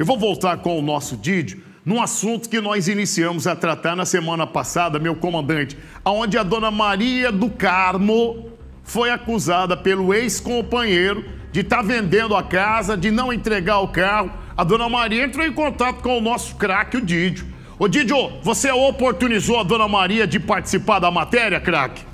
Eu vou voltar com o nosso Didio num assunto que nós iniciamos a tratar na semana passada, meu comandante, onde a dona Maria do Carmo foi acusada pelo ex-companheiro de estar vendendo a casa, de não entregar o carro. A dona Maria entrou em contato com o nosso craque, o Didio. Ô Didio, você oportunizou a dona Maria de participar da matéria, craque?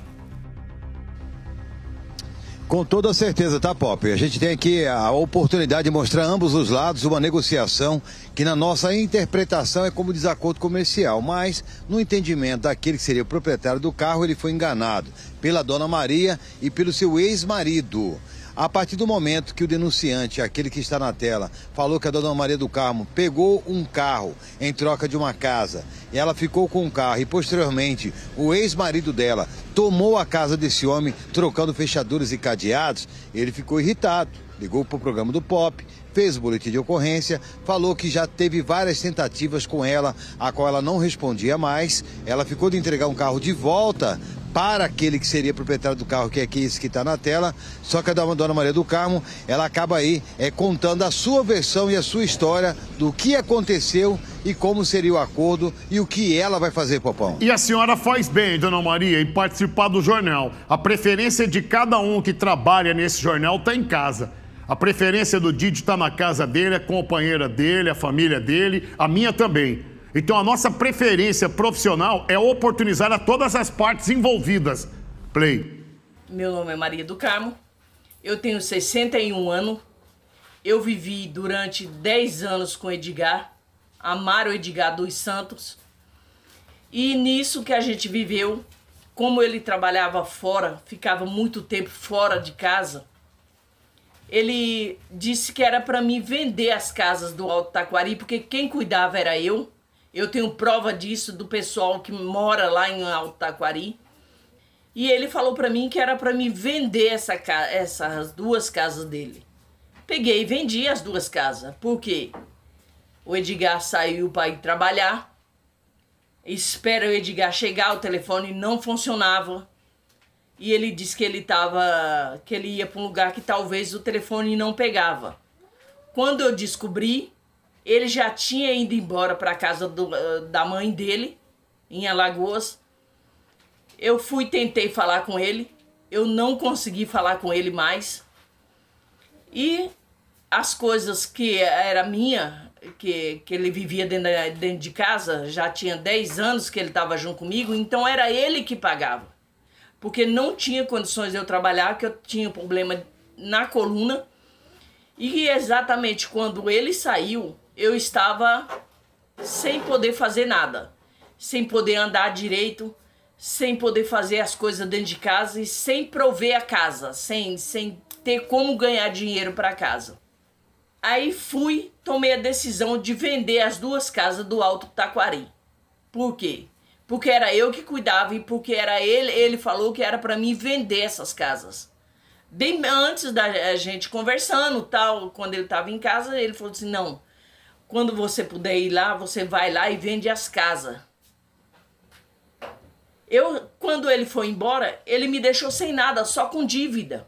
Com toda certeza, tá, Pop? A gente tem aqui a oportunidade de mostrar ambos os lados uma negociação que na nossa interpretação é como desacordo comercial, mas no entendimento daquele que seria o proprietário do carro, ele foi enganado pela dona Maria e pelo seu ex-marido. A partir do momento que o denunciante, aquele que está na tela, falou que a dona Maria do Carmo pegou um carro em troca de uma casa, e ela ficou com o carro e posteriormente o ex-marido dela tomou a casa desse homem trocando fechaduras e cadeados, ele ficou irritado, ligou para o programa do Pop, fez o boletim de ocorrência, falou que já teve várias tentativas com ela, a qual ela não respondia mais, ela ficou de entregar um carro de volta para aquele que seria proprietário do carro, que é esse que está na tela, só que a dona Maria do Carmo, ela acaba aí contando a sua versão e a sua história do que aconteceu e como seria o acordo e o que ela vai fazer, Popão. E a senhora faz bem, dona Maria, em participar do jornal. A preferência de cada um que trabalha nesse jornal está em casa. A preferência do Didio está na casa dele, a companheira dele, a família dele, a minha também. Então a nossa preferência profissional é oportunizar a todas as partes envolvidas. Play. Meu nome é Maria do Carmo, eu tenho 61 anos, eu vivi durante 10 anos com Edgar, Amaro Edgar dos Santos, e nisso que a gente viveu, como ele trabalhava fora, ficava muito tempo fora de casa, ele disse que era para mim vender as casas do Alto Taquari, porque quem cuidava era eu. Eu tenho prova disso do pessoal que mora lá em Alto Taquari. E ele falou para mim que era para mim vender essas duas casas dele. Peguei e vendi as duas casas. Por quê? O Edgar saiu para ir trabalhar. Espera o Edgar chegar, o telefone não funcionava. E ele disse que que ele ia para um lugar que talvez o telefone não pegava. Quando eu descobri, ele já tinha ido embora para a casa da mãe dele, em Alagoas. Eu tentei falar com ele, eu não consegui falar com ele mais. E as coisas que era minha, que ele vivia dentro de casa, já tinha 10 anos que ele estava junto comigo, então era ele que pagava. Porque não tinha condições de eu trabalhar, que eu tinha problema na coluna. E exatamente quando ele saiu, eu estava sem poder fazer nada, sem poder andar direito, sem poder fazer as coisas dentro de casa e sem prover a casa, sem ter como ganhar dinheiro para casa. Aí tomei a decisão de vender as duas casas do Alto Taquari. Por quê? Porque era eu que cuidava e porque era ele falou que era para mim vender essas casas. Bem antes da gente conversando, tal, quando ele estava em casa, ele falou assim, não, quando você puder ir lá, você vai lá e vende as casas. Quando ele foi embora, ele me deixou sem nada, só com dívida.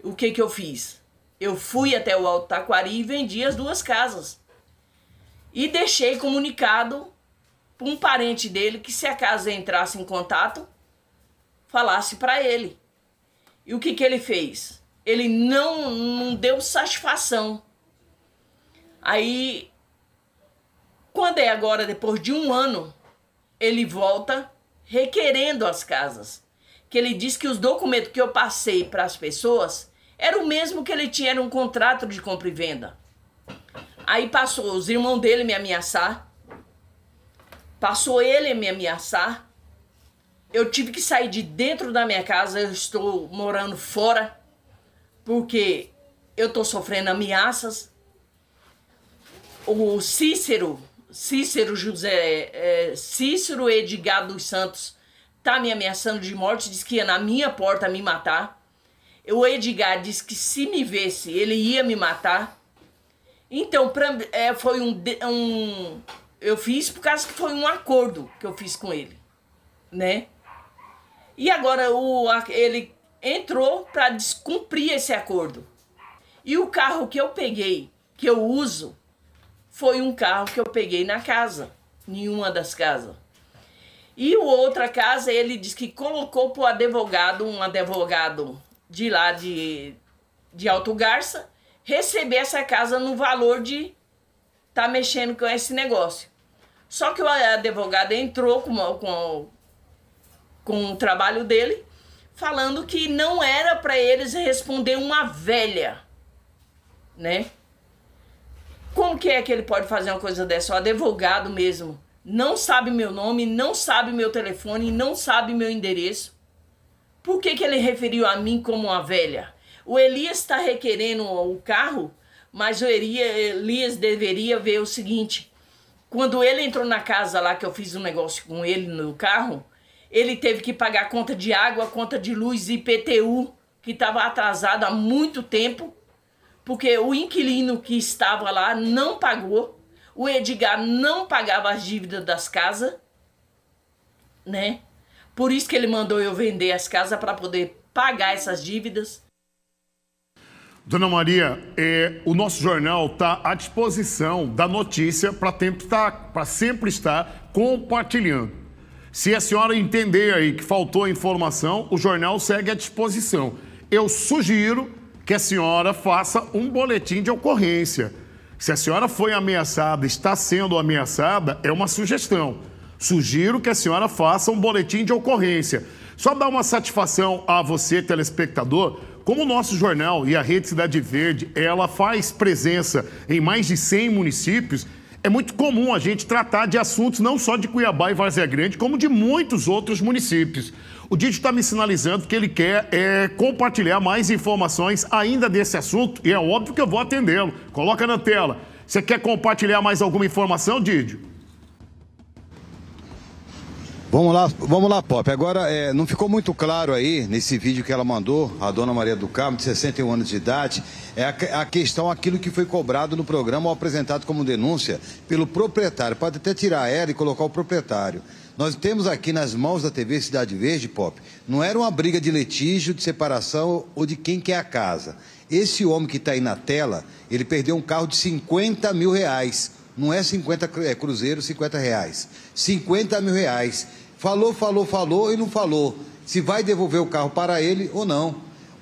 O que eu fiz? Eu fui até o Alto Taquari e vendi as duas casas. E deixei comunicado para um parente dele que se a casa entrasse em contato, falasse para ele. E o que ele fez? Ele não deu satisfação. Aí, quando é agora, depois de um ano, ele volta requerendo as casas. Que ele disse que os documentos que eu passei para as pessoas era o mesmo que ele tinha, era um contrato de compra e venda. Aí passou os irmãos dele me ameaçar. Passou ele a me ameaçar. Eu tive que sair de dentro da minha casa, eu estou morando fora, porque eu estou sofrendo ameaças. O Cícero Edgar dos Santos tá me ameaçando de morte, disse que ia na minha porta me matar. O Edgar disse que se me visse, ele ia me matar. Então, foi eu fiz por causa que foi um acordo que eu fiz com ele, né? E agora ele entrou para descumprir esse acordo. E o carro que eu peguei, que eu uso, foi um carro que eu peguei na casa, em uma das casas. E outra casa, ele disse que colocou para o advogado, um advogado de lá de Alto Garça, receber essa casa no valor de estar mexendo com esse negócio. Só que o advogado entrou com o trabalho dele, falando que não era para eles responder uma velha, né? Como que é que ele pode fazer uma coisa dessa? O advogado mesmo não sabe meu nome, não sabe meu telefone, não sabe meu endereço. Por que ele referiu a mim como uma velha? O Elias está requerendo o carro, mas o Elias deveria ver o seguinte: quando ele entrou na casa lá, que eu fiz um negócio com ele no carro, ele teve que pagar conta de água, conta de luz e IPTU, que estava atrasado há muito tempo, porque o inquilino que estava lá não pagou, o Edgar não pagava as dívidas das casas, né? Por isso que ele mandou eu vender as casas para poder pagar essas dívidas. Dona Maria, o nosso jornal está à disposição da notícia para sempre estar compartilhando. Se a senhora entender aí que faltou informação, o jornal segue à disposição. Eu sugiro que a senhora faça um boletim de ocorrência. Se a senhora foi ameaçada, está sendo ameaçada, é uma sugestão. Sugiro que a senhora faça um boletim de ocorrência. Só dar uma satisfação a você, telespectador, como o nosso jornal e a Rede Cidade Verde, ela faz presença em mais de 100 municípios, é muito comum a gente tratar de assuntos não só de Cuiabá e Várzea Grande, como de muitos outros municípios. O Didi está me sinalizando que ele quer compartilhar mais informações ainda desse assunto, e é óbvio que eu vou atendê-lo. Coloca na tela. Você quer compartilhar mais alguma informação, Didi? Vamos lá, Pop. Agora, não ficou muito claro aí, nesse vídeo que ela mandou, a dona Maria do Carmo, de 61 anos de idade, a questão, aquilo que foi cobrado no programa, ou apresentado como denúncia pelo proprietário. Pode até tirar ela e colocar o proprietário. Nós temos aqui nas mãos da TV Cidade Verde, Pop, não era uma briga de litígio, de separação ou de quem quer a casa. Esse homem que está aí na tela, ele perdeu um carro de 50 mil reais. Não é 50 cruzeiros, 50 reais. 50 mil reais. Falou e não falou se vai devolver o carro para ele ou não.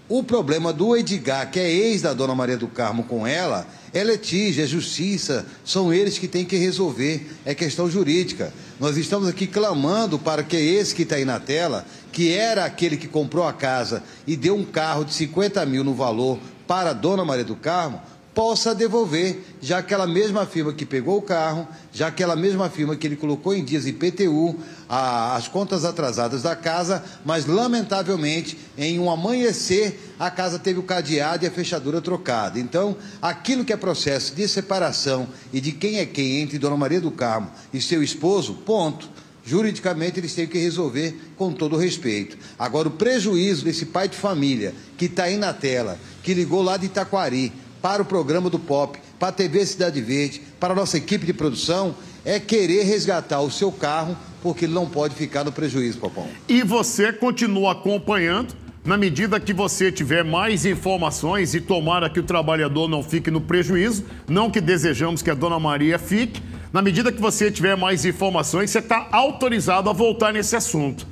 O problema do Edgar, que é ex da dona Maria do Carmo com ela, é litígio, é justiça, são eles que têm que resolver, é questão jurídica. Nós estamos aqui clamando para que esse que está aí na tela, que era aquele que comprou a casa e deu um carro de 50 mil no valor para a dona Maria do Carmo, possa devolver, já aquela mesma firma que pegou o carro, já aquela mesma firma que ele colocou em dias IPTU, as contas atrasadas da casa, mas lamentavelmente, em um amanhecer, a casa teve o cadeado e a fechadura trocada. Então, aquilo que é processo de separação e de quem é quem entre Dona Maria do Carmo e seu esposo, ponto. Juridicamente, eles têm que resolver com todo o respeito. Agora, o prejuízo desse pai de família que está aí na tela, que ligou lá de Itaquari, para o programa do Pop, para a TV Cidade Verde, para a nossa equipe de produção, é querer resgatar o seu carro, porque ele não pode ficar no prejuízo, Popão. E você continua acompanhando, na medida que você tiver mais informações, e tomara que o trabalhador não fique no prejuízo, não que desejamos que a dona Maria fique, na medida que você tiver mais informações, você está autorizado a voltar nesse assunto.